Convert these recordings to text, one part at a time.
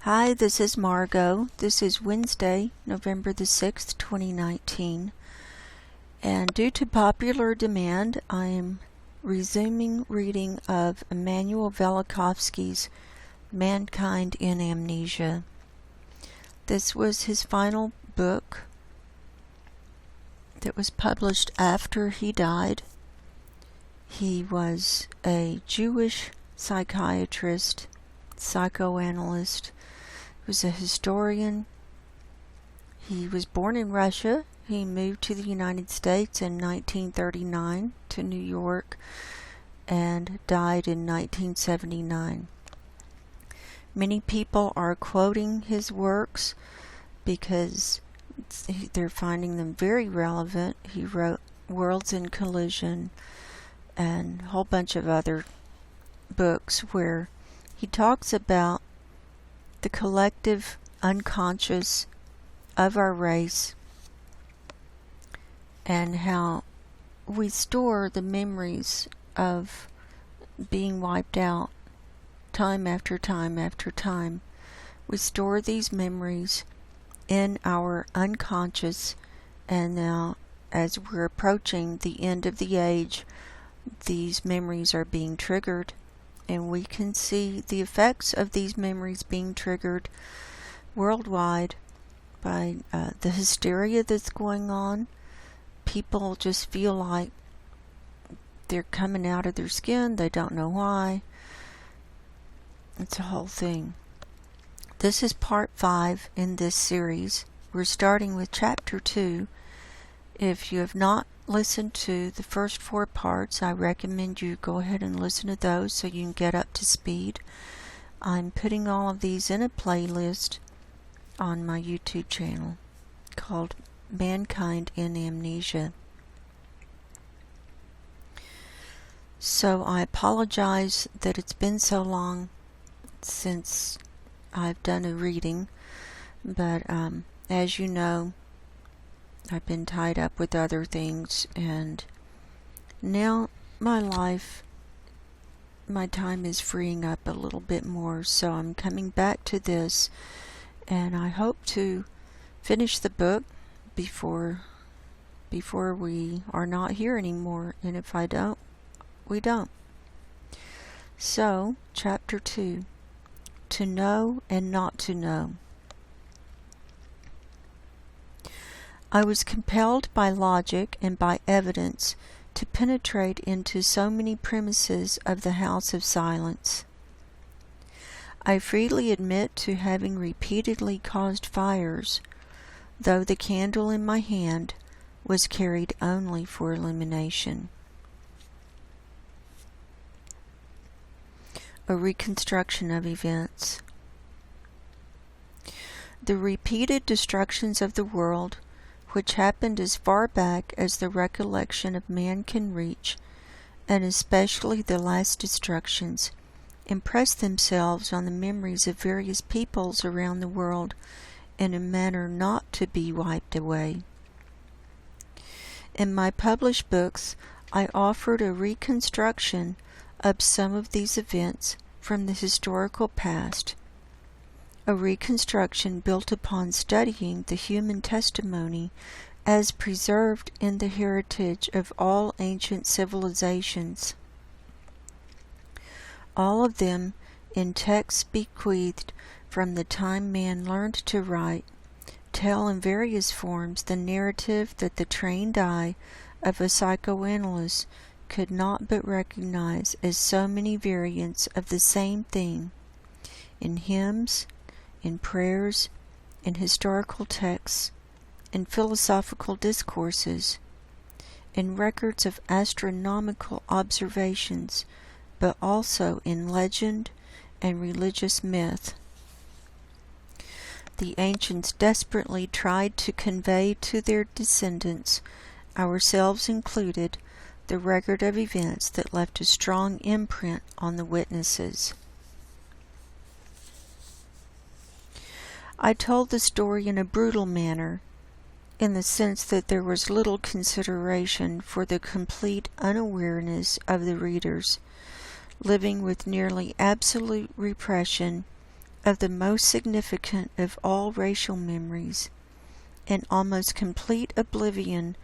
Hi, this is Margo. This is Wednesday, November the 6th, 2019. And due to popular demand, I am resuming reading of Immanuel Velikovsky's Mankind in Amnesia. This was his final book that was published after he died. He was a Jewish psychiatrist, psychoanalyst. He was a historian. He was born in Russia. He moved to the United States in 1939 to New York and died in 1979. Many people are quoting his works because they're finding them very relevant. He wrote Worlds in Collision and a whole bunch of other books where he talks about the collective unconscious of our race and how we store the memories of being wiped out time after time after time. We store these memories in our unconscious, and now as we're approaching the end of the age, these memories are being triggered. And we can see the effects of these memories being triggered worldwide by the hysteria that's going on. People just feel like they're coming out of their skin. They don't know why. It's a whole thing. This is part 5 in this series. We're starting with chapter 2. If you have not listened to the first 4 parts, I recommend you go ahead and listen to those so you can get up to speed. I'm putting all of these in a playlist on my YouTube channel called Mankind in Amnesia. So I apologize that it's been so long since I've done a reading, but as you know, I've been tied up with other things, and now my time is freeing up a little bit more, so I'm coming back to this, and I hope to finish the book before we are not here anymore, and if I don't, we don't. So, chapter 2, To Know and Not to Know. I was compelled by logic and by evidence to penetrate into so many premises of the House of Silence. I freely admit to having repeatedly caused fires, though the candle in my hand was carried only for illumination. A Reconstruction of Events. The repeated destructions of the world, which happened as far back as the recollection of man can reach, and especially the last destructions, impress themselves on the memories of various peoples around the world in a manner not to be wiped away. In my published books, I offered a reconstruction of some of these events from the historical past, a reconstruction built upon studying the human testimony as preserved in the heritage of all ancient civilizations, all of them in texts bequeathed from the time man learned to write, tell in various forms the narrative that the trained eye of a psychoanalyst could not but recognize as so many variants of the same thing in hymns, in prayers, in historical texts, in philosophical discourses, in records of astronomical observations, but also in legend and religious myth. The ancients desperately tried to convey to their descendants, ourselves included, the record of events that left a strong imprint on the witnesses. I told the story in a brutal manner, in the sense that there was little consideration for the complete unawareness of the readers, living with nearly absolute repression of the most significant of all racial memories, and almost complete oblivion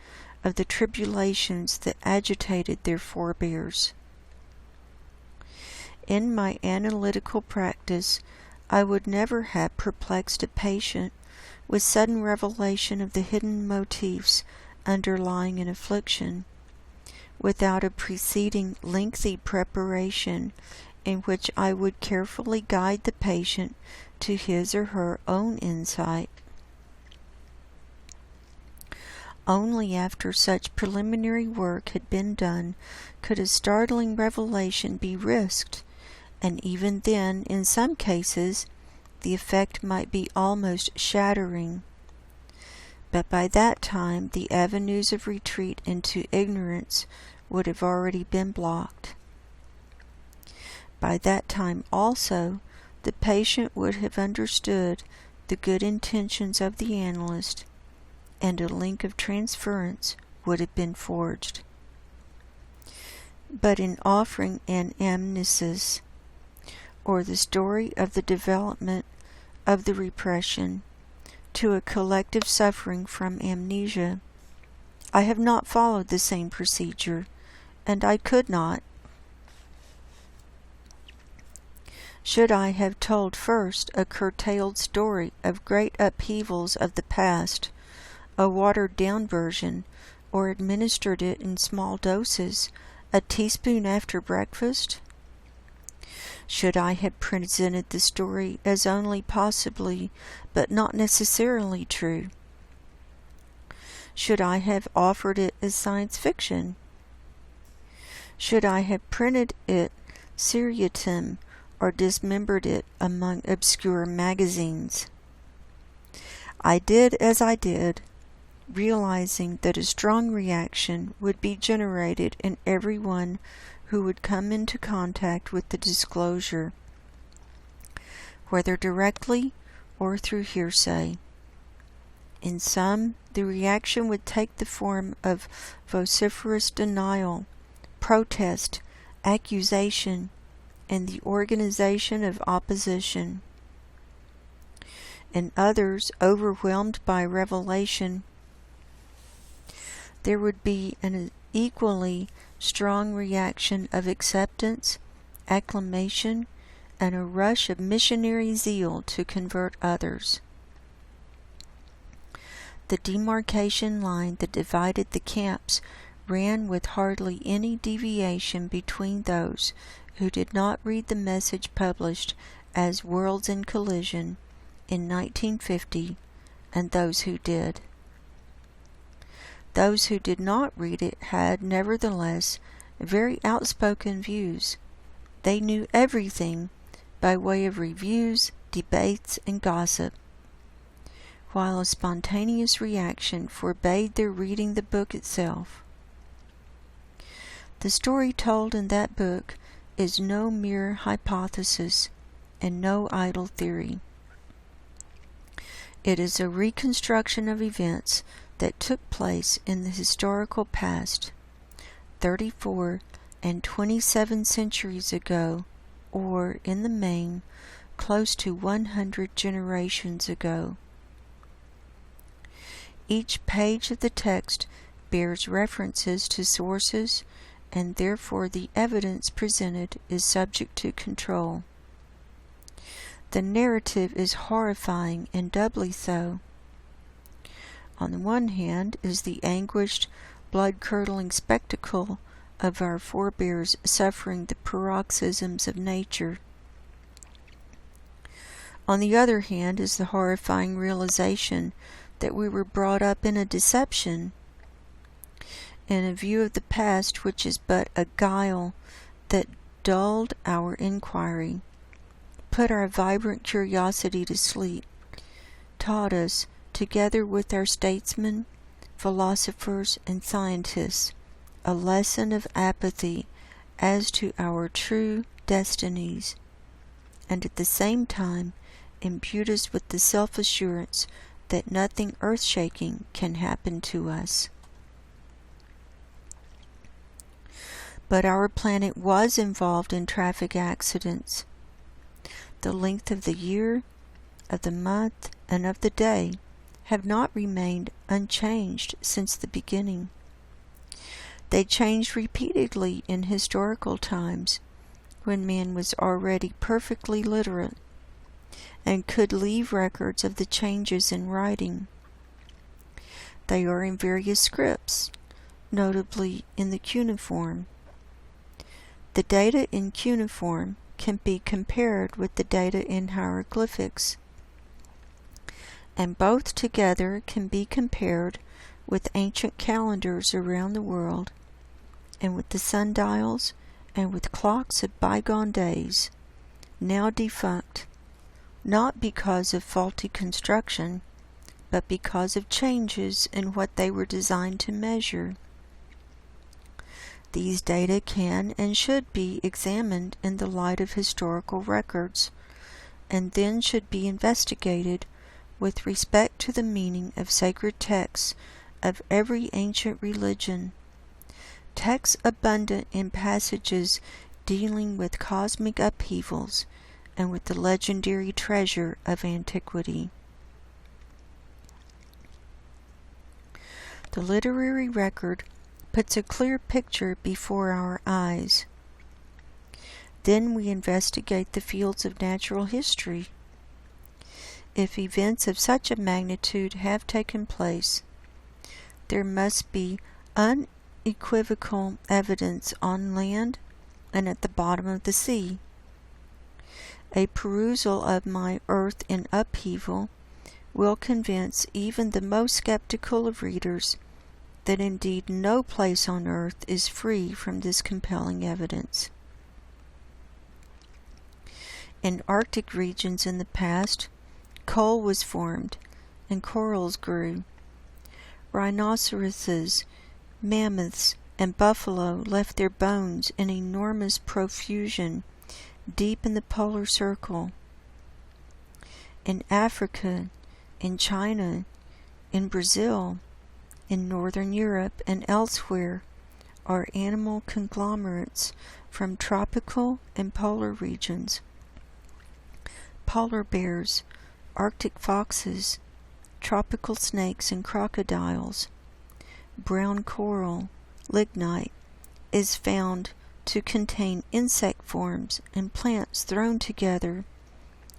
of the tribulations that agitated their forebears. In my analytical practice, I would never have perplexed a patient with sudden revelation of the hidden motifs underlying an affliction, without a preceding lengthy preparation in which I would carefully guide the patient to his or her own insight. Only after such preliminary work had been done could a startling revelation be risked, and even then, in some cases, the effect might be almost shattering. But by that time, the avenues of retreat into ignorance would have already been blocked. By that time also, the patient would have understood the good intentions of the analyst, and a link of transference would have been forged. But in offering an amnesis, or the story of the development of the repression, to a collective suffering from amnesia, I have not followed the same procedure, and I could not. Should I have told first a curtailed story of great upheavals of the past, a watered-down version, or administered it in small doses, a teaspoon after breakfast? Should I have presented the story as only possibly, but not necessarily true? Should I have offered it as science fiction? Should I have printed it seriatim, or dismembered it among obscure magazines? I did as I did, realizing that a strong reaction would be generated in everyone who would come into contact with the disclosure, whether directly or through hearsay. In some, the reaction would take the form of vociferous denial, protest, accusation, and the organization of opposition. In others, overwhelmed by revelation, there would be an equally strong reaction of acceptance, acclamation, and a rush of missionary zeal to convert others. The demarcation line that divided the camps ran with hardly any deviation between those who did not read the message published as Worlds in Collision in 1950 and those who did. Those who did not read it had, nevertheless, very outspoken views. They knew everything by way of reviews, debates, and gossip, while a spontaneous reaction forbade their reading the book itself. The story told in that book is no mere hypothesis and no idle theory. It is a reconstruction of events that took place in the historical past, 34 and 27 centuries ago, or, in the main, close to 100 generations ago. Each page of the text bears references to sources, and therefore the evidence presented is subject to control. The narrative is horrifying and doubly so. On the one hand is the anguished, blood-curdling spectacle of our forebears suffering the paroxysms of nature. On the other hand is the horrifying realization that we were brought up in a deception, in a view of the past which is but a guile that dulled our inquiry, put our vibrant curiosity to sleep, taught us, together with our statesmen, philosophers, and scientists, a lesson of apathy as to our true destinies, and at the same time imbued us with the self-assurance that nothing earth-shaking can happen to us. But our planet was involved in traffic accidents. the length of the year, of the month, and of the day have not remained unchanged since the beginning. They changed repeatedly in historical times, when man was already perfectly literate and could leave records of the changes in writing. They are in various scripts, notably in the cuneiform. The data in cuneiform can be compared with the data in hieroglyphics, and both together can be compared with ancient calendars around the world, and with the sundials, and with clocks of bygone days, now defunct, not because of faulty construction, but because of changes in what they were designed to measure. These data can and should be examined in the light of historical records, and then should be investigated with respect to the meaning of sacred texts of every ancient religion, texts abundant in passages dealing with cosmic upheavals and with the legendary treasure of antiquity. The literary record puts a clear picture before our eyes. Then we investigate the fields of natural history. If events of such a magnitude have taken place, there must be unequivocal evidence on land and at the bottom of the sea. A perusal of my Earth in Upheaval will convince even the most skeptical of readers that indeed no place on earth is free from this compelling evidence. In Arctic regions in the past, coal was formed and corals grew. Rhinoceroses, mammoths, and buffalo left their bones in enormous profusion deep in the polar circle. In Africa, in China, in Brazil, in Northern Europe, and elsewhere are animal conglomerates from tropical and polar regions. Polar bears, Arctic foxes, tropical snakes and crocodiles. Brown coral, lignite, is found to contain insect forms and plants thrown together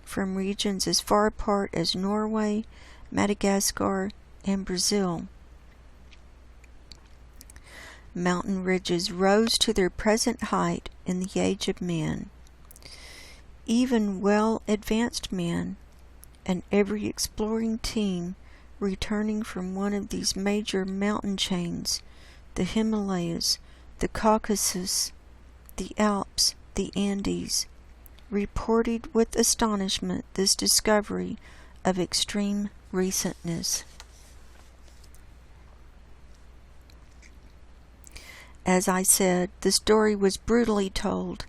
from regions as far apart as Norway, Madagascar, and Brazil. Mountain ridges rose to their present height in the age of man. Even well-advanced men, and every exploring team returning from one of these major mountain chains, the Himalayas, the Caucasus, the Alps, the Andes, reported with astonishment this discovery of extreme recentness. As I said, the story was brutally told,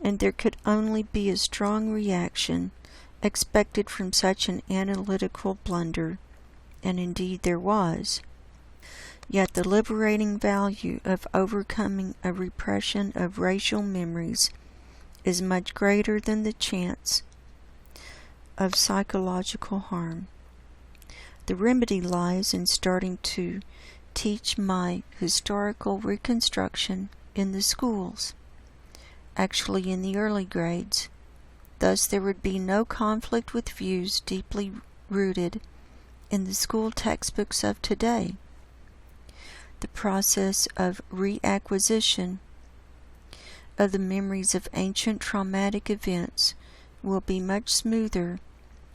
and there could only be a strong reaction expected from such an analytical blunder, and indeed there was. Yet the liberating value of overcoming a repression of racial memories is much greater than the chance of psychological harm. The remedy lies in starting to teach my historical reconstruction in the schools, actually in the early grades. Thus there would be no conflict with views deeply rooted in the school textbooks of today. The process of reacquisition of the memories of ancient traumatic events will be much smoother,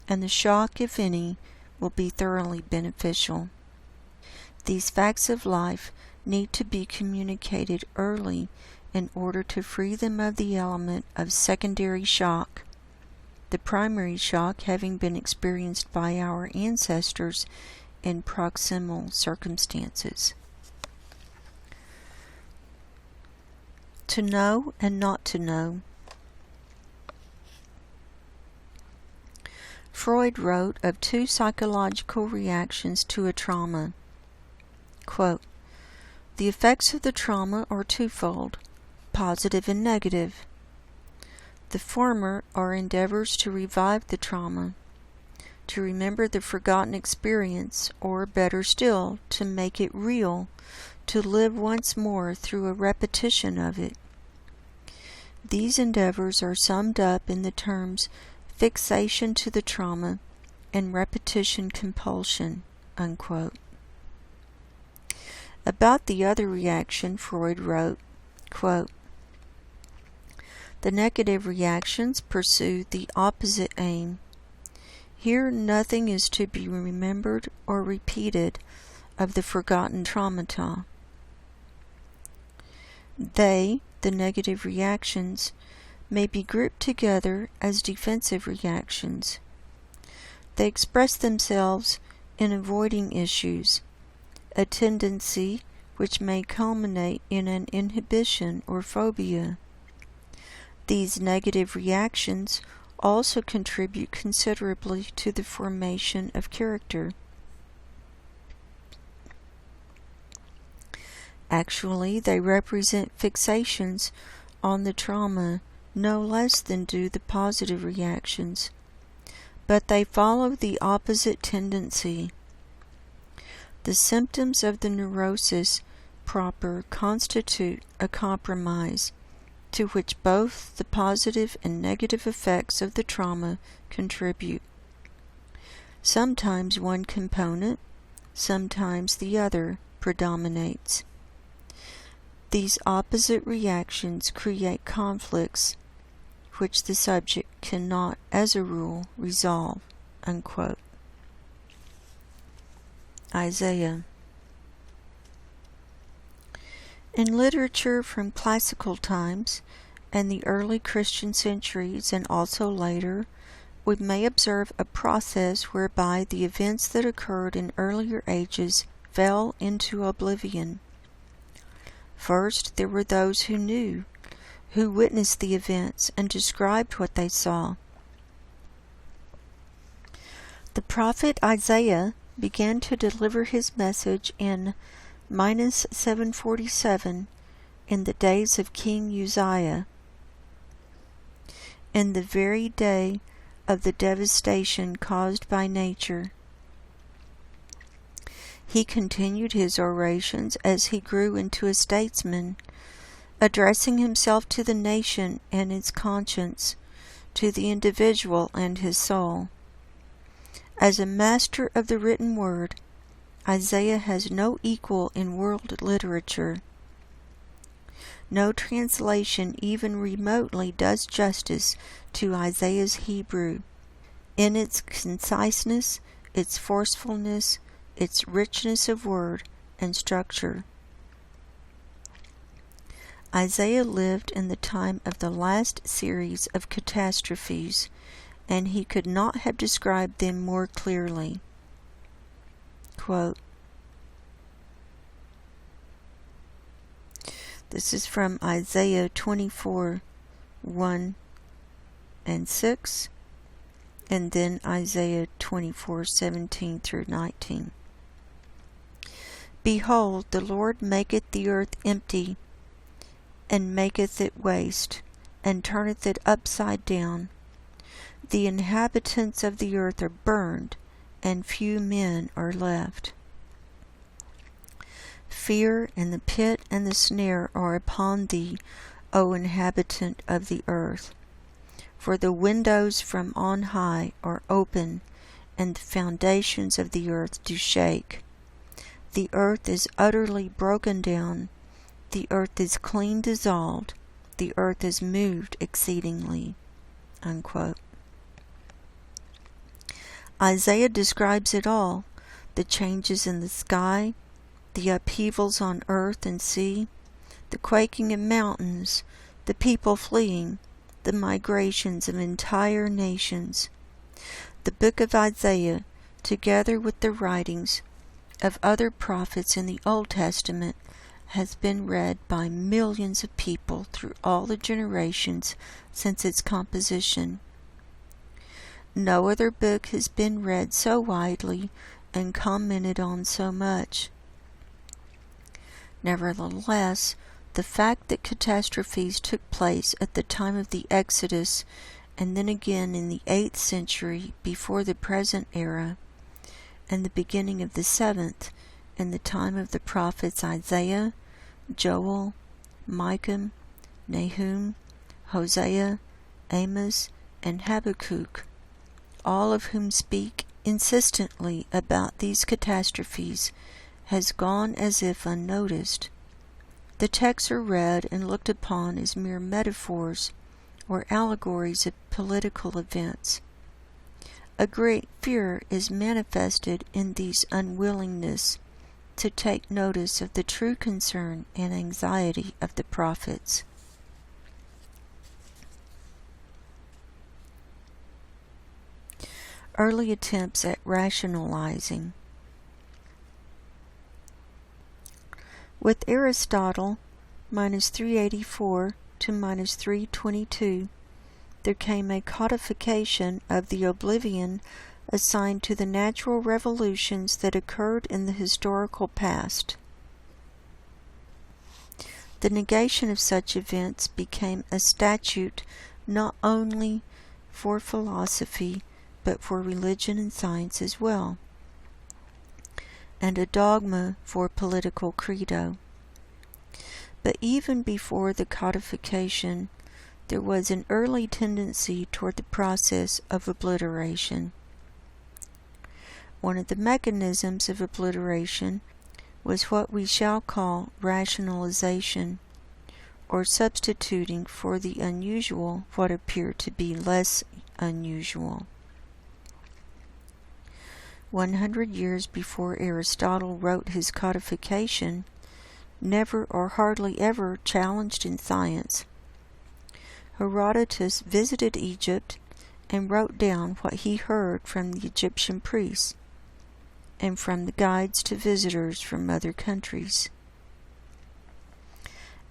and the shock, if any, will be thoroughly beneficial. These facts of life need to be communicated early in order to free them of the element of secondary shock, the primary shock having been experienced by our ancestors in proximal circumstances. To know and not to know. Freud wrote of two psychological reactions to a trauma. Quote, "The effects of the trauma are twofold, positive and negative. The former are endeavors to revive the trauma, to remember the forgotten experience, or better still, to make it real, to live once more through a repetition of it. These endeavors are summed up in the terms fixation to the trauma and repetition compulsion, unquote. About the other reaction, Freud wrote, quote, "The negative reactions pursue the opposite aim. Here nothing is to be remembered or repeated of the forgotten traumata. They, the negative reactions, may be grouped together as defensive reactions. They express themselves in avoiding issues, a tendency which may culminate in an inhibition or phobia. These negative reactions also contribute considerably to the formation of character. Actually, they represent fixations on the trauma no less than do the positive reactions, but they follow the opposite tendency. The symptoms of the neurosis proper constitute a compromise to which both the positive and negative effects of the trauma contribute. Sometimes one component, sometimes the other predominates. These opposite reactions create conflicts which the subject cannot, as a rule, resolve," unquote. Isaiah. In literature from classical times and the early Christian centuries and also later, we may observe a process whereby the events that occurred in earlier ages fell into oblivion. First, there were those who knew, who witnessed the events and described what they saw. The prophet Isaiah began to deliver his message in -747 in the days of King Uzziah, in the very day of the devastation caused by nature. He continued his orations as he grew into a statesman, addressing himself to the nation and its conscience, to the individual and his soul. As a master of the written word, Isaiah has no equal in world literature. No translation even remotely does justice to Isaiah's Hebrew, in its conciseness, its forcefulness, its richness of word and structure. Isaiah lived in the time of the last series of catastrophes, and he could not have described them more clearly. Quote, this is from Isaiah 24, 1 and 6, and then Isaiah 24, 17 through 19. Behold, the Lord maketh the earth empty, and maketh it waste, and turneth it upside down. The inhabitants of the earth are burned, and few men are left. Fear and the pit and the snare are upon thee, O inhabitant of the earth. For the windows from on high are open, and the foundations of the earth do shake. The earth is utterly broken down, the earth is clean dissolved, the earth is moved exceedingly." Unquote. Isaiah describes it all, the changes in the sky, the upheavals on earth and sea, the quaking of mountains, the people fleeing, the migrations of entire nations. The book of Isaiah, together with the writings of other prophets in the Old Testament, has been read by millions of people through all the generations since its composition. No other book has been read so widely and commented on so much. Nevertheless, The fact that catastrophes took place at the time of the Exodus and then again in the 8th century before the present era, and the beginning of the 7th in the time of the prophets Isaiah, Joel, Micah, Nahum, Hosea, Amos, and Habakkuk, all of whom speak insistently about these catastrophes, has gone as if unnoticed. The texts are read and looked upon as mere metaphors or allegories of political events. A great fear is manifested in these unwillingness to take notice of the true concern and anxiety of the prophets. Early attempts at rationalizing. With Aristotle, minus 384 to minus 322, there came a codification of the oblivion assigned to the natural revolutions that occurred in the historical past. The negation of such events became a statute not only for philosophy, but for religion and science as well, and a dogma for political credo. But even before the codification, there was an early tendency toward the process of obliteration. One of the mechanisms of obliteration was what we shall call rationalization, or substituting for the unusual what appeared to be less unusual. 100 years before Aristotle wrote his codification, never or hardly ever challenged in science, Herodotus visited Egypt and wrote down what he heard from the Egyptian priests and from the guides to visitors from other countries.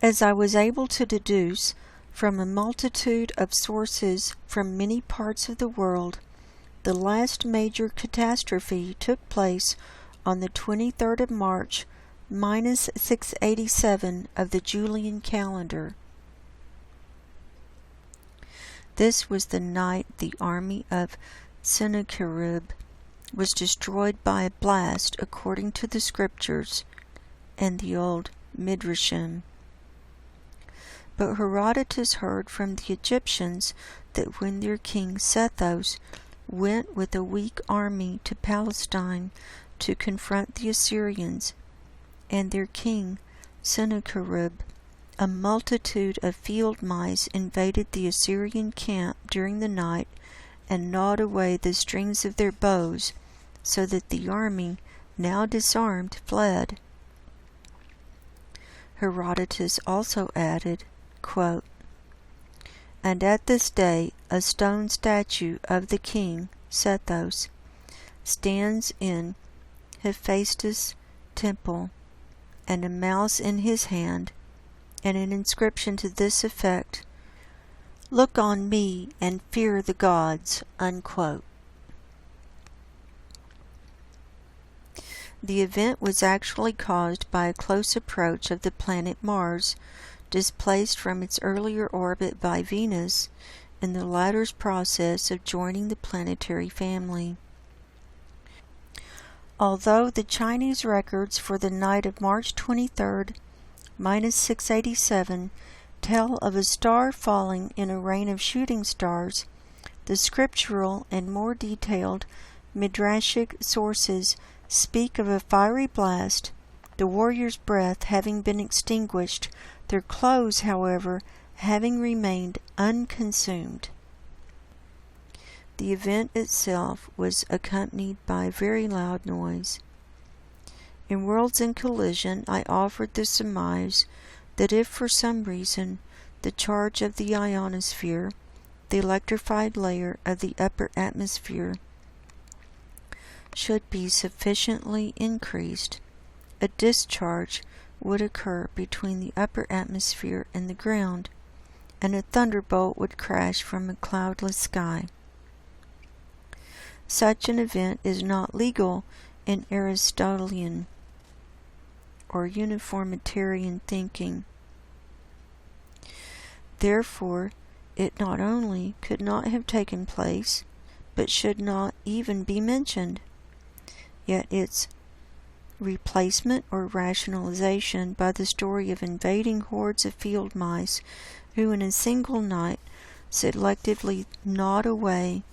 As I was able to deduce from a multitude of sources from many parts of the world, the last major catastrophe took place on the 23rd of March, minus 687 of the Julian calendar. This was the night the army of Sennacherib was destroyed by a blast according to the scriptures and the old Midrashim. But Herodotus heard from the Egyptians that when their king Sethos went with a weak army to Palestine to confront the Assyrians, and their king Sennacherib, a multitude of field mice invaded the Assyrian camp during the night and gnawed away the strings of their bows, so that the army, now disarmed, fled. Herodotus also added, quote, "And at this day a stone statue of the king, Sethos, stands in Hephaestus' temple, and a mouse in his hand, and an inscription to this effect, 'Look on me and fear the gods,'" unquote. The event was actually caused by a close approach of the planet Mars, displaced from its earlier orbit by Venus, in the latter's process of joining the planetary family. Although the Chinese records for the night of March 23rd, minus 687, tell of a star falling in a rain of shooting stars, the scriptural and more detailed midrashic sources speak of a fiery blast, the warrior's breath having been extinguished, their clothes, however, having remained unconsumed. The event itself was accompanied by a very loud noise. In Worlds in Collision, I offered the surmise that if for some reason the charge of the ionosphere, the electrified layer of the upper atmosphere, should be sufficiently increased, a discharge would occur between the upper atmosphere and the ground, and a thunderbolt would crash from a cloudless sky. Such an event is not legal in Aristotelian or uniformitarian thinking, Therefore, it not only could not have taken place, but should not even be mentioned. Yet its replacement or rationalization by the story of invading hordes of field mice who in a single night selectively gnawed away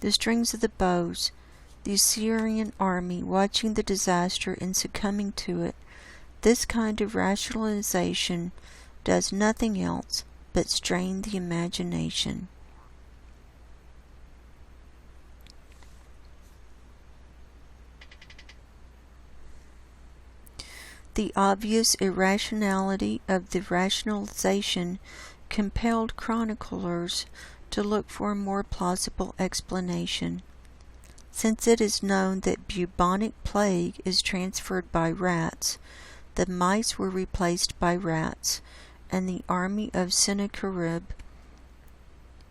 the strings of the bows, the Assyrian army watching the disaster and succumbing to it, this kind of rationalization does nothing else but strain the imagination. The obvious irrationality of the rationalization compelled chroniclers to look for a more plausible explanation. Since it is known that bubonic plague is transferred by rats, the mice were replaced by rats, and the army of Sennacherib,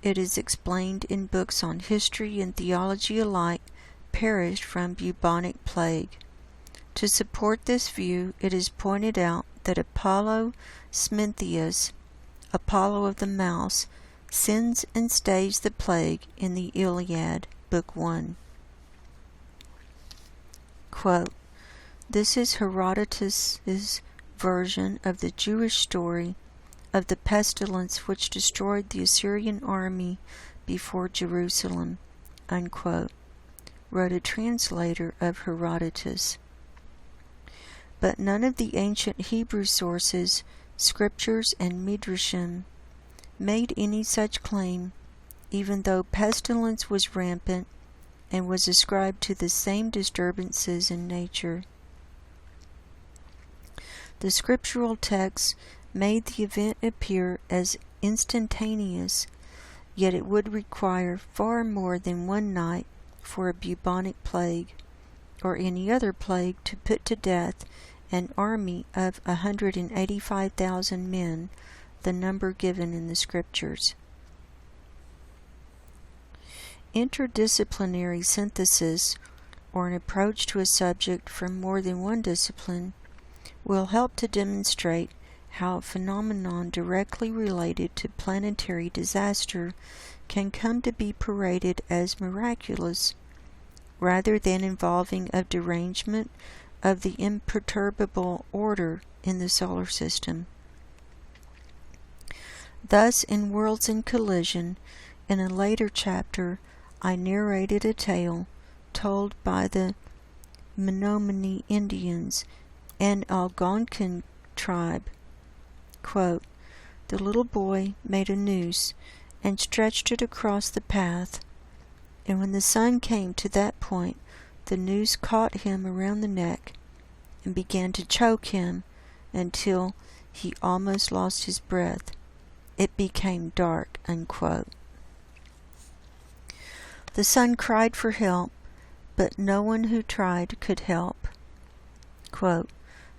it is explained in books on history and theology alike, perished from bubonic plague. To support this view, it is pointed out that Apollo Smintheus, Apollo of the Mouse, sends and stays the plague in the Iliad, Book 1. Quote, "This is Herodotus's version of the Jewish story of the pestilence which destroyed the Assyrian army before Jerusalem," unquote, wrote a translator of Herodotus. But none of the ancient Hebrew sources, scriptures, and midrashim made any such claim, even though pestilence was rampant and was ascribed to the same disturbances in nature. The scriptural texts made the event appear as instantaneous, yet it would require far more than one night for a bubonic plague, or any other plague, to put to death an army of 185,000 men, the number given in the scriptures. Interdisciplinary synthesis, or an approach to a subject from more than one discipline, will help to demonstrate how a phenomenon directly related to planetary disaster can come to be paraded as miraculous, rather than involving a derangement of the imperturbable order in the solar system. Thus, in Worlds in Collision, in a later chapter, I narrated a tale told by the Menominee Indians and Algonquin tribe. Quote, "The little boy made a noose and stretched it across the path, and when the sun came to that point, the noose caught him around the neck and began to choke him until he almost lost his breath. It became dark," unquote. The sun cried for help, but no one who tried could help. Quote,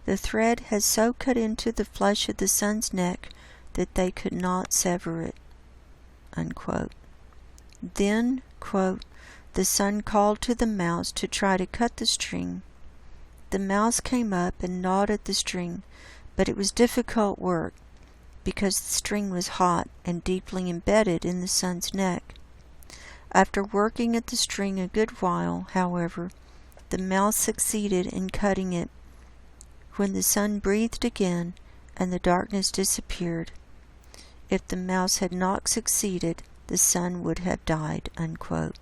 "The thread has so cut into the flesh of the sun's neck that they could not sever it," unquote. Then, quote, "the sun called to the mouse to try to cut the string. The mouse came up and gnawed at the string, but it was difficult work because the string was hot and deeply embedded in the sun's neck. After working at the string a good while, however, the mouse succeeded in cutting it, when the sun breathed again and the darkness disappeared. If the mouse had not succeeded, the sun would have died," unquote.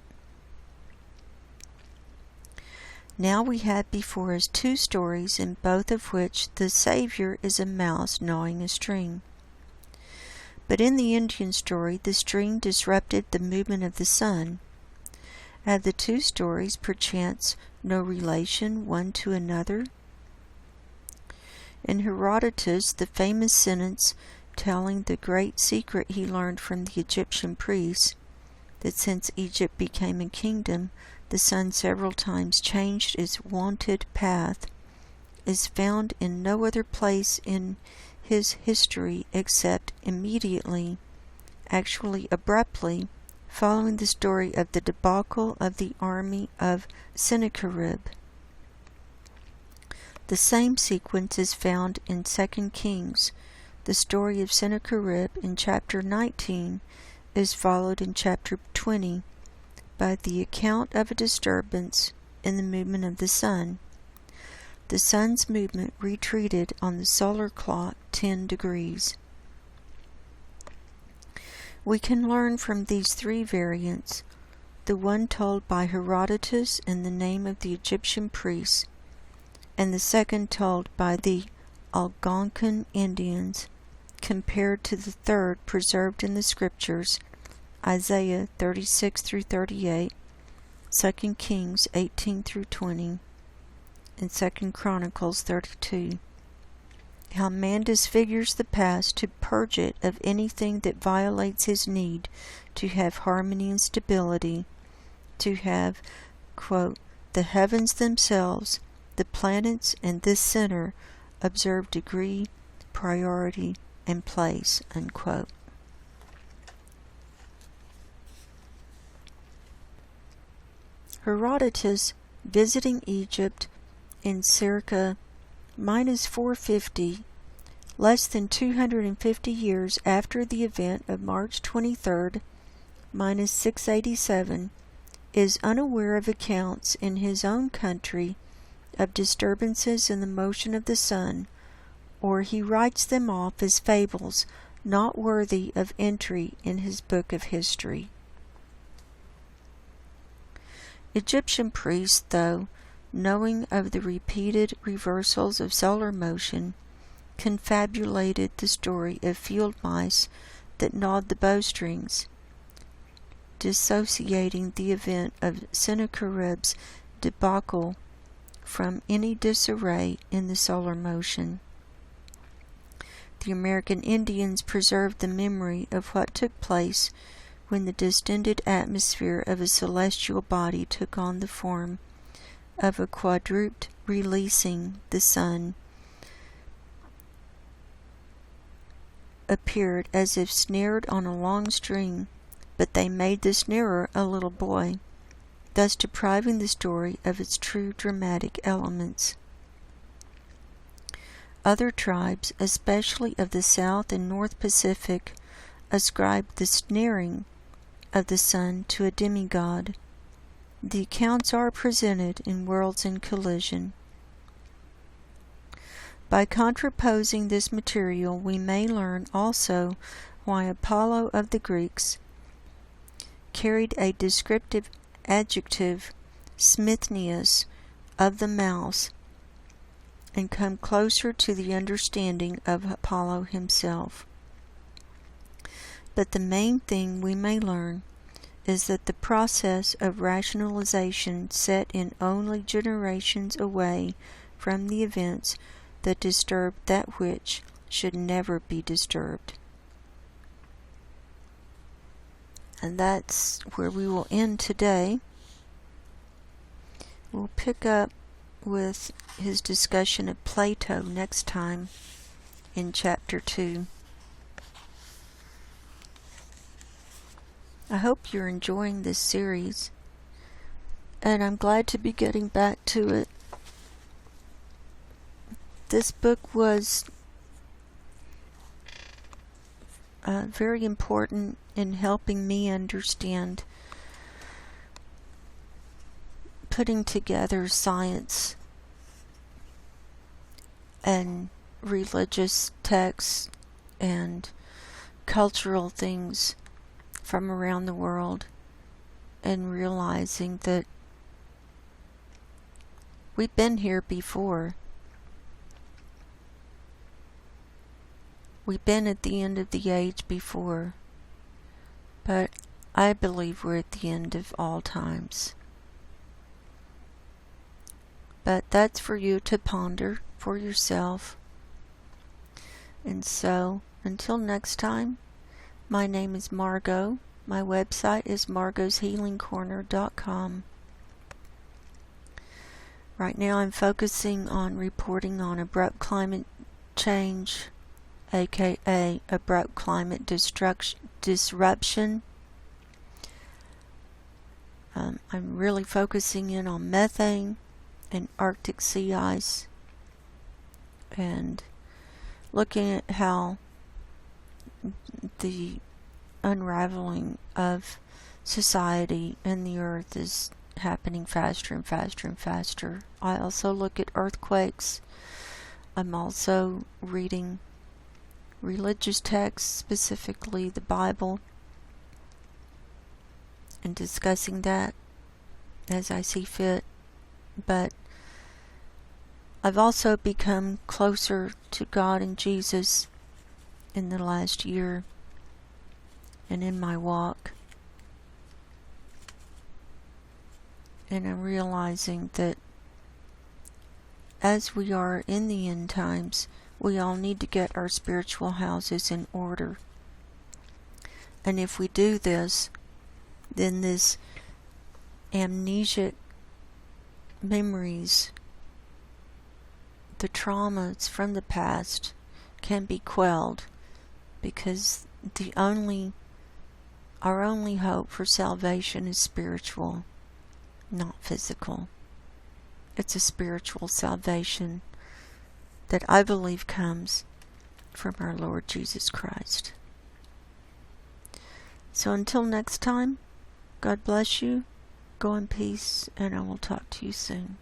Now we have before us two stories in both of which the Savior is a mouse gnawing a string. But in the Indian story, the string disrupted the movement of the sun. Have the two stories perchance no relation one to another? In Herodotus, the famous sentence telling the great secret he learned from the Egyptian priests, that since Egypt became a kingdom, the sun several times changed its wonted path, is found in no other place in his history except immediately, actually abruptly, following the story of the debacle of the army of Sennacherib. The same sequence is found in 2 Kings, The story of Sennacherib in chapter 19 is followed in chapter 20 by the account of a disturbance in the movement of the sun. The sun's movement retreated on the solar clock 10 degrees. We can learn from these three variants, the one told by Herodotus in the name of the Egyptian priests, and the second told by the Algonquin Indians, compared to the third preserved in the scriptures, Isaiah 36 through 38, 2 Kings 18 through 20, and 2 Chronicles 32. How man disfigures the past to purge it of anything that violates his need to have harmony and stability, to have, quote, the heavens themselves, the planets, and this center observe degree, priority, and place, unquote. Herodotus, visiting Egypt in circa minus 450, less than 250 years after the event of March 23rd, minus 687, is unaware of accounts in his own country of disturbances in the motion of the sun, or he writes them off as fables not worthy of entry in his book of history. Egyptian priests, though, knowing of the repeated reversals of solar motion, confabulated the story of field mice that gnawed the bowstrings, dissociating the event of Sennacherib's debacle from any disarray in the solar motion. The American Indians preserved the memory of what took place when the distended atmosphere of a celestial body took on the form of a quadruped releasing the sun, appeared as if snared on a long string, but they made the snarer a little boy, thus depriving the story of its true dramatic elements. Other tribes, especially of the South and North Pacific, ascribed the snaring of the sun to a demigod. The accounts are presented in Worlds in Collision. By contraposing this material, we may learn also why Apollo of the Greeks carried a descriptive adjective, Smithnius, of the mouse, and come closer to the understanding of Apollo himself. But the main thing we may learn is that the process of rationalization set in only generations away from the events that disturbed that which should never be disturbed. And that's where we will end today. We'll pick up with his discussion of Plato next time in chapter 2. I hope you're enjoying this series, and I'm glad to be getting back to it. This book was very important in helping me understand putting together science and religious texts and cultural things from around the world, and realizing that we've been here before. We've been at the end of the age before, but I believe we're at the end of all times. But that's for you to ponder for yourself. And so, until next time, my name is Margo. My website is margoshealingcorner.com. Right now I'm focusing on reporting on abrupt climate change, aka abrupt climate disruption. I'm really focusing in on methane and Arctic sea ice, and looking at how the unraveling of society and the earth is happening faster and faster and faster. I also look at earthquakes. I'm also reading religious texts, specifically the Bible, and discussing that as I see fit. But I've also become closer to God and Jesus in the last year and in my walk. And I'm realizing that as we are in the end times, we all need to get our spiritual houses in order. And if we do this, then this amnesic memories, the traumas from the past, can be quelled, because our only hope for salvation is spiritual, not physical. It's a spiritual salvation that I believe comes from our Lord Jesus Christ. So until next time, God bless you, go in peace, and I will talk to you soon.